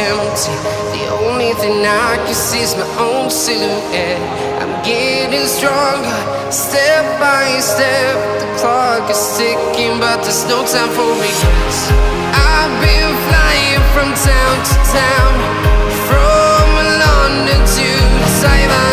empty. The only thing I can see is my own silhouette. I'm getting stronger, step by step. The clock is ticking, but there's no time for regrets. I've been flying from town to town, from London to Taiwan.